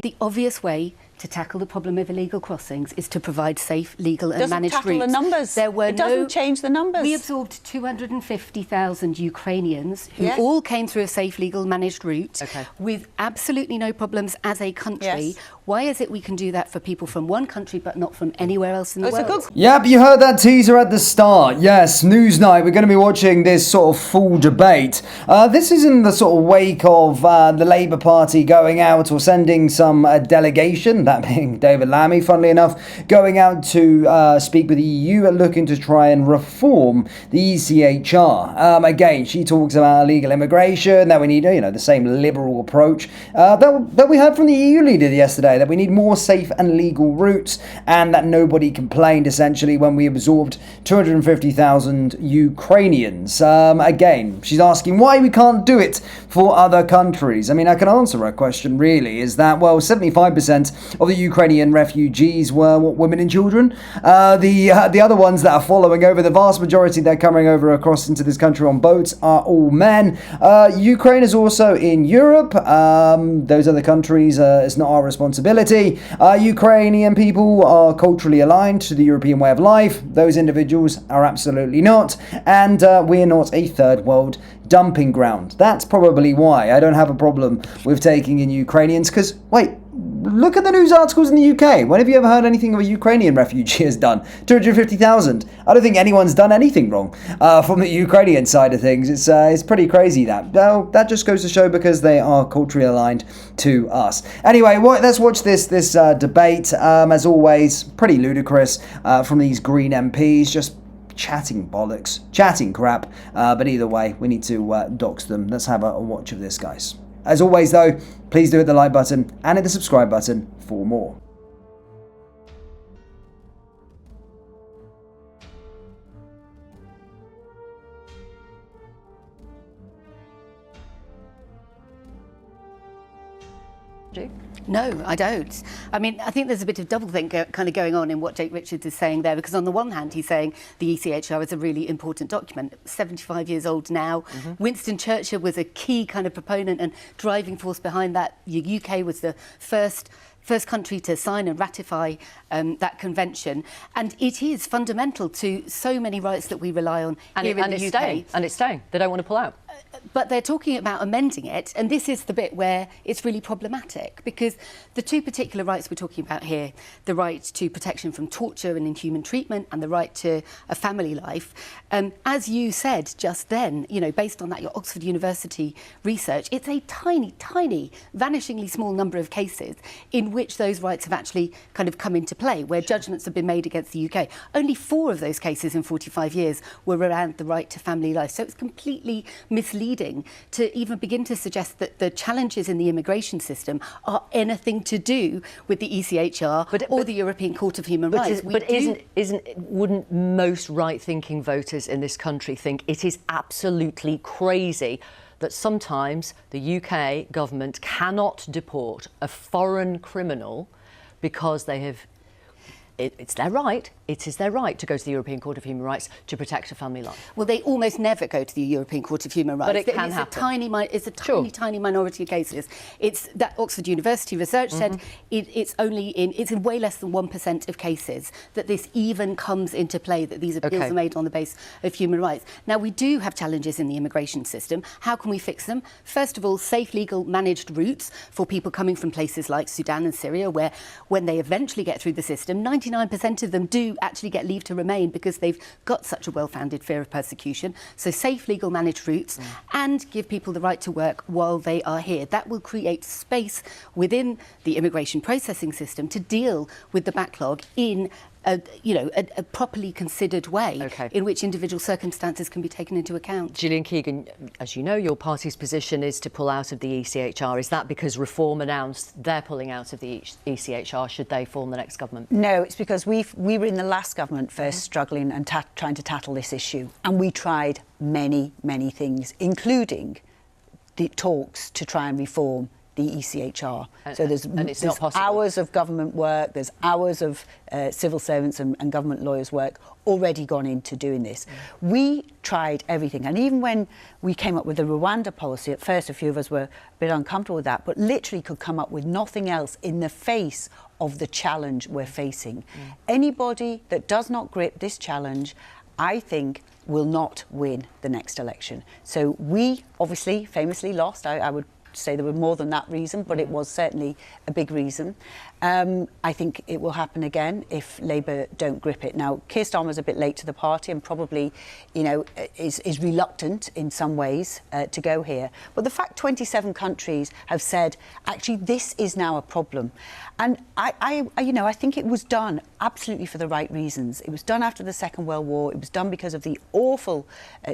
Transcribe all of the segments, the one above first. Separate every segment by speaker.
Speaker 1: The obvious way to tackle the problem of illegal crossings is to provide safe, legal and managed routes.
Speaker 2: It doesn't tackle the numbers. It doesn't change the numbers.
Speaker 1: We absorbed 250,000 Ukrainians who all came through a safe, legal, managed route with absolutely no problems as a country. Why is it we can do that for people from one country but not from anywhere else in the world?
Speaker 3: Yep, you heard that teaser at the start. Yes, Newsnight, we're going to be watching this sort of full debate. This is in the sort of wake of the Labour Party going out or sending some delegation, that being David Lammy, funnily enough, going out to speak with the EU and looking to try and reform the ECHR. Again, she talks about illegal immigration, that we need, the same liberal approach that we heard from the EU leader yesterday, that we need more safe and legal routes, and that nobody complained, essentially, when we absorbed 250,000 Ukrainians. Again, she's asking why we can't do it for other countries. I mean, I can answer her question, really, is that, well, 75% of the Ukrainian refugees were women and children. The other ones that are following over, the vast majority that are coming over across into this country on boats are all men. Ukraine is also in Europe. Those other countries, it's not our responsibility. Ukrainian people are culturally aligned to the European way of life. Those individuals are absolutely not. And we're not a third world dumping ground. That's probably why I don't have a problem with taking in Ukrainians, because, wait, look at the news articles in the UK. When have you ever heard anything of a Ukrainian refugee has done? 250,000. I don't think anyone's done anything wrong from the Ukrainian side of things. It's pretty crazy that. Well, that just goes to show because they are culturally aligned to us. Anyway, let's watch this debate. As always, pretty ludicrous from these Green MPs, just chatting bollocks, chatting crap. But either way, we need to dox them. Let's have a watch of this, guys. As always, though, please do hit the like button and hit the subscribe button for more.
Speaker 1: No, I don't. I mean, I think there's a bit of doublethink kind of going on in what Jake Richards is saying there, because on the one hand, he's saying the ECHR is a really important document, 75 years old now. Winston Churchill was a key kind of proponent and driving force behind that. The UK was the first country to sign and ratify that convention, and it is fundamental to so many rights that we rely on here in the UK.
Speaker 4: And it's staying. They don't want to pull out.
Speaker 1: But they're talking about amending it, and this is the bit where it's really problematic, because the two particular rights we're talking about here, the right to protection from torture and inhuman treatment and the right to a family life, as you said just then, based on that, your Oxford University research, it's a tiny, tiny, vanishingly small number of cases in which those rights have actually kind of come into play, where judgments have been made against the UK. Only 4 of those cases in 45 years were around the right to family life. So it's completely misleading to even begin to suggest that the challenges in the immigration system are anything to do with the ECHR or the European Court of Human Rights.
Speaker 4: Wouldn't most right-thinking voters in this country think it is absolutely crazy that sometimes the UK government cannot deport a foreign criminal because they have... It's their right. It is their right to go to the European Court of Human Rights to protect a family life.
Speaker 1: Well, they almost never go to the European Court of Human Rights.
Speaker 4: But it can happen.
Speaker 1: It's a tiny minority of cases. It's that Oxford University research said it's in way less than 1% of cases that this even comes into play, that these appeals are made on the basis of human rights. Now, we do have challenges in the immigration system. How can we fix them? First of all, safe, legal, managed routes for people coming from places like Sudan and Syria, where when they eventually get through the system, 99% of them do actually get leave to remain because they've got such a well-founded fear of persecution. So safe, legal, managed routes, and give people the right to work while they are here. That will create space within the immigration processing system to deal with the backlog in a properly considered way in which individual circumstances can be taken into account.
Speaker 4: Gillian Keegan, as you know, your party's position is to pull out of the ECHR. Is that because Reform announced they're pulling out of the ECHR should they form the next government?
Speaker 2: No, it's because we were in the last government first struggling and trying to tackle this issue, and we tried many things, including the talks to try and reform the ECHR.
Speaker 4: And
Speaker 2: So
Speaker 4: it's not possible.
Speaker 2: hours of government work, there's hours of civil servants and government lawyers' work already gone into doing this. We tried everything, and even when we came up with the Rwanda policy, at first a few of us were a bit uncomfortable with that, but literally could come up with nothing else in the face of the challenge we're facing. Anybody that does not grip this challenge, I think, will not win the next election. So we obviously famously lost. I would say there were more than that reason, but it was certainly a big reason. I think it will happen again if Labour don't grip it. Now, Keir Starmer's a bit late to the party and probably, is reluctant in some ways to go here. But the fact 27 countries have said, actually, this is now a problem. And I think it was done absolutely for the right reasons. It was done after the Second World War. It was done because of the awful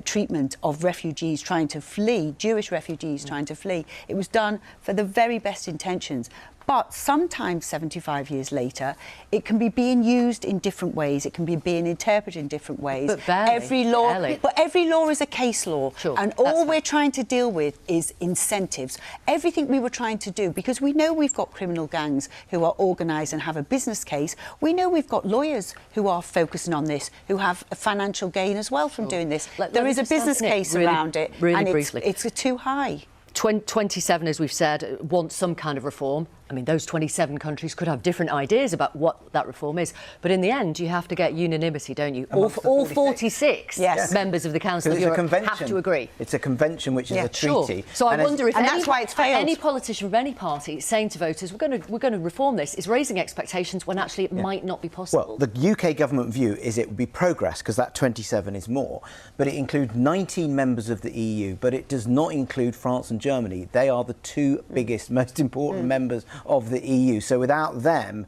Speaker 2: treatment of refugees trying to flee, Jewish refugees trying to flee. It was done for the very best intentions. But sometimes 75 years later, it can be being used in different ways. It can be being interpreted in different ways.
Speaker 4: But barely.
Speaker 2: But every law is a case law.
Speaker 4: Sure,
Speaker 2: and all we're trying to deal with is incentives. Everything we were trying to do, because we know we've got criminal gangs who are organised and have a business case. We know we've got lawyers who are focusing on this, who have a financial gain as well from doing this. There is a business case around it, and it's too high.
Speaker 4: 27, as we've said, want some kind of reform. I mean, those 27 countries could have different ideas about what that reform is. But in the end, you have to get unanimity, don't you? All 46 members of the Council of Europe have to agree.
Speaker 5: It's a convention, which is a treaty.
Speaker 4: Sure. So I wonder if
Speaker 2: that's why it's failed.
Speaker 4: Any politician from any party saying to voters, we're going to reform this, is raising expectations when actually it might not be possible.
Speaker 5: Well, the UK government view is it would be progress, because that 27 is more. But it includes 19 members of the EU, but it does not include France and Germany. They are the two biggest, most important members of the EU. So without them,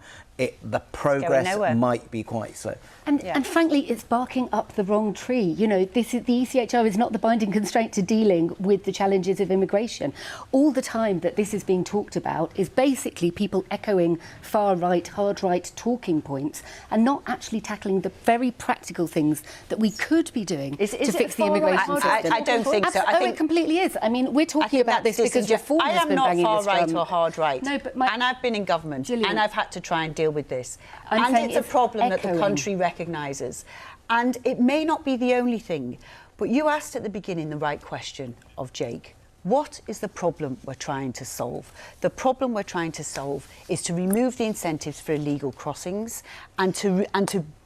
Speaker 5: the progress might be quite slow.
Speaker 1: And frankly, it's barking up the wrong tree. The ECHR is not the binding constraint to dealing with the challenges of immigration. All the time that this is being talked about is basically people echoing far-right, hard-right talking points and not actually tackling the very practical things that we could be doing to fix the immigration system.
Speaker 2: I don't think so.
Speaker 1: It completely is. I mean, we're talking about this because Reform has been banging this drum.
Speaker 2: I am not far-right or hard-right.
Speaker 1: No, but
Speaker 2: and I've been in government,
Speaker 1: Gillian,
Speaker 2: and I've had to try and deal with this.
Speaker 1: And
Speaker 2: it's a problem that the country recognises. And it may not be the only thing, but you asked at the beginning the right question of Jake. What is the problem we're trying to solve? The problem we're trying to solve is to remove the incentives for illegal crossings and to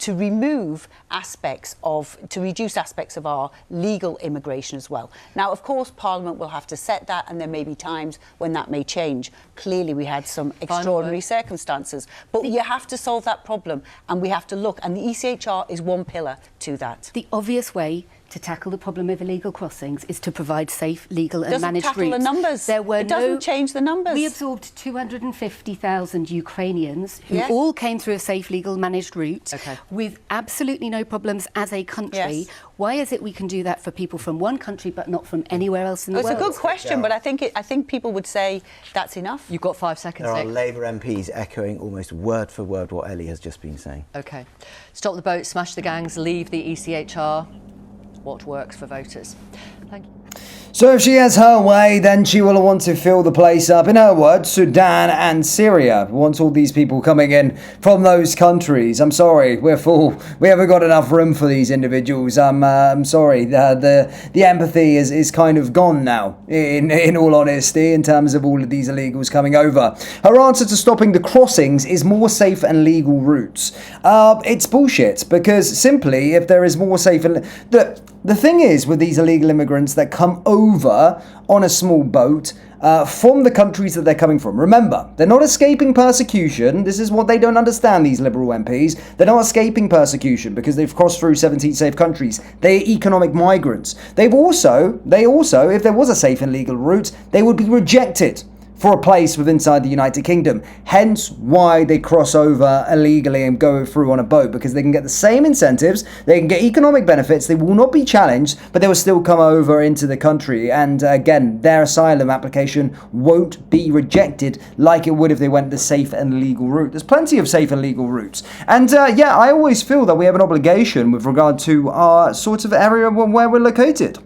Speaker 2: reduce aspects of our legal immigration as well. Now, of course, Parliament will have to set that, and there may be times when that may change. Clearly, we had some extraordinary circumstances, but you have to solve that problem, and we have to look, and the ECHR is one pillar to that.
Speaker 1: The obvious way to tackle the problem of illegal crossings is to provide safe, legal and managed routes.
Speaker 2: It doesn't tackle the numbers. It doesn't change the numbers.
Speaker 1: We absorbed 250,000 Ukrainians who all came through a safe, legal, managed route with absolutely no problems as a country.
Speaker 2: Yes.
Speaker 1: Why is it we can do that for people from one country but not from anywhere else in the world?
Speaker 2: It's a good question, but I think people would say that's enough.
Speaker 4: You've got 5 seconds.
Speaker 5: There are Labour MPs echoing almost word for word what Ellie has just been saying.
Speaker 4: OK. Stop the boat, smash the gangs, leave the ECHR. What works for voters? Thank you.
Speaker 3: So if she has her way, then she will want to fill the place up. In her words, Sudan and Syria wants all these people coming in from those countries. I'm sorry, we're full. We haven't got enough room for these individuals. I'm sorry. The empathy is kind of gone now, in all honesty, in terms of all of these illegals coming over. Her answer to stopping the crossings is more safe and legal routes. It's bullshit, because simply, if there is more safe and... The thing is with these illegal immigrants that come over on a small boat from the countries that they're coming from. Remember, they're not escaping persecution. This is what they don't understand, these Liberal MPs. They're not escaping persecution because they've crossed through 17 safe countries. They're economic migrants. They also, if there was a safe and legal route, they would be rejected for a place inside the United Kingdom. Hence why they cross over illegally and go through on a boat, because they can get the same incentives, they can get economic benefits, they will not be challenged, but they will still come over into the country. And again, their asylum application won't be rejected like it would if they went the safe and legal route. There's plenty of safe and legal routes. And I always feel that we have an obligation with regard to our sort of area where we're located.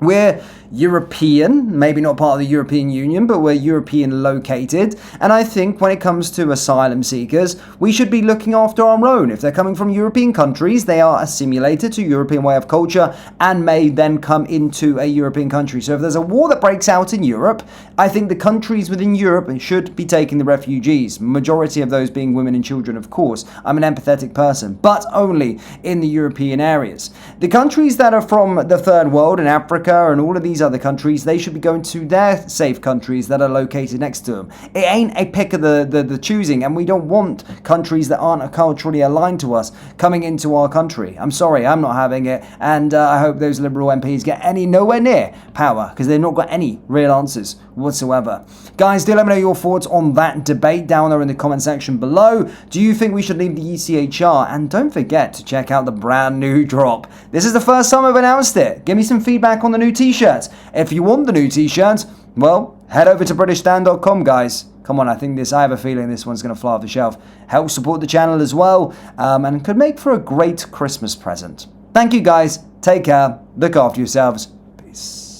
Speaker 3: We're, European, maybe not part of the European Union, but we're European located. And I think when it comes to asylum seekers, we should be looking after our own. If they're coming from European countries, they are assimilated to European way of culture and may then come into a European country. So if there's a war that breaks out in Europe, I think the countries within Europe should be taking the refugees. Majority of those being women and children, of course. I'm an empathetic person, but only in the European areas. The countries that are from the third world in Africa and all of these other countries, they should be going to their safe countries that are located next to them. It ain't a pick of the choosing, and we don't want countries that aren't culturally aligned to us coming into our country. I'm sorry, I'm not having it, and I hope those Liberal MPs get nowhere near power, because they've not got any real answers whatsoever. Guys, do let me know your thoughts on that debate down there in the comment section below. Do you think we should leave the ECHR? And don't forget to check out the brand new drop. This is the first time I've announced it. Give me some feedback on the new t-shirts. If you want the new t-shirts, well, head over to BritishStan.com, guys. Come on, I have a feeling this one's going to fly off the shelf. Help support the channel as well, and could make for a great Christmas present. Thank you, guys. Take care. Look after yourselves. Peace.